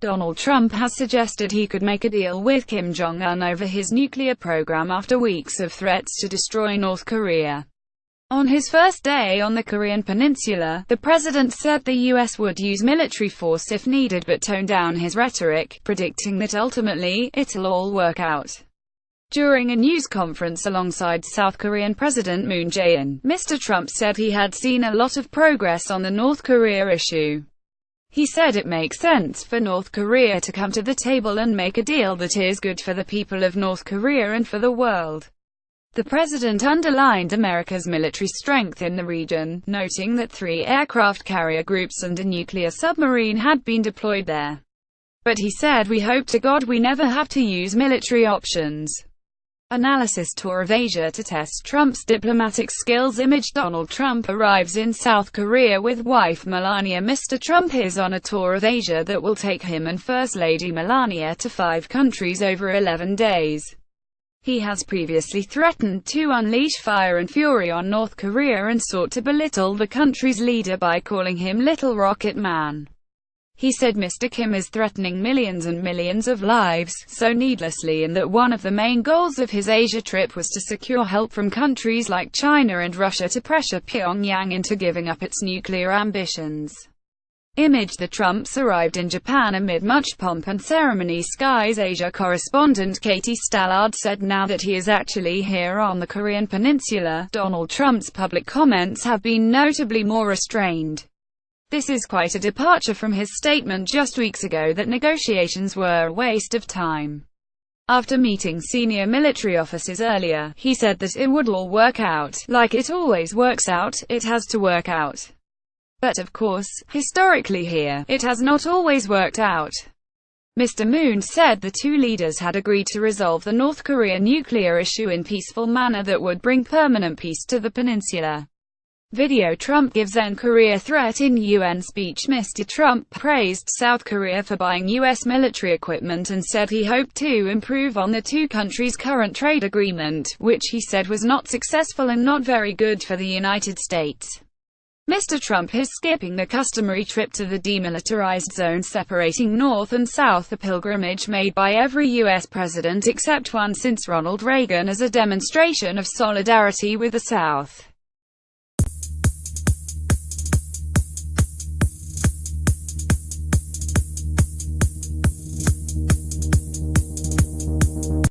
Donald Trump has suggested he could make a deal with Kim Jong Un over his nuclear program after weeks of threats to destroy North Korea. On his first day on the Korean peninsula, the president said the U.S. would use military force if needed but toned down his rhetoric, predicting that ultimately, it'll all work out. During a news conference alongside South Korean President Moon Jae-in, Mr. Trump said he had seen a lot of progress on the North Korea issue. He said it makes sense for North Korea to come to the table and make a deal that is good for the people of North Korea and for the world. The president underlined America's military strength in the region, noting that 3 aircraft carrier groups and a nuclear submarine had been deployed there. But he said, "We hope to God we never have to use military options." Analysis tour of Asia to test Trump's diplomatic skills. Image Donald Trump arrives in South Korea with wife Melania. Mr. Trump is on a tour of Asia that will take him and First Lady Melania to 5 countries over 11 days. He has previously threatened to unleash fire and fury on North Korea and sought to belittle the country's leader by calling him Little Rocket Man. He said Mr. Kim is threatening millions and millions of lives, so needlessly, and that one of the main goals of his Asia trip was to secure help from countries like China and Russia to pressure Pyongyang into giving up its nuclear ambitions. Image The Trumps arrived in Japan amid much pomp and ceremony. Sky's Asia correspondent Katie Stallard said now that he is actually here on the Korean peninsula, Donald Trump's public comments have been notably more restrained. This is quite a departure from his statement just weeks ago that negotiations were a waste of time. After meeting senior military officers earlier, he said that it would all work out. Like it always works out, it has to work out. But of course, historically here, it has not always worked out. Mr. Moon said the 2 leaders had agreed to resolve the North Korea nuclear issue in peaceful manner that would bring permanent peace to the peninsula. Video Trump gives End Korea threat in UN speech. Mr. Trump praised South Korea for buying U.S. military equipment and said he hoped to improve on the 2 countries' current trade agreement, which he said was not successful and not very good for the United States. Mr. Trump is skipping the customary trip to the demilitarized zone separating North and South, a pilgrimage made by every U.S. president except one since Ronald Reagan, as a demonstration of solidarity with the South.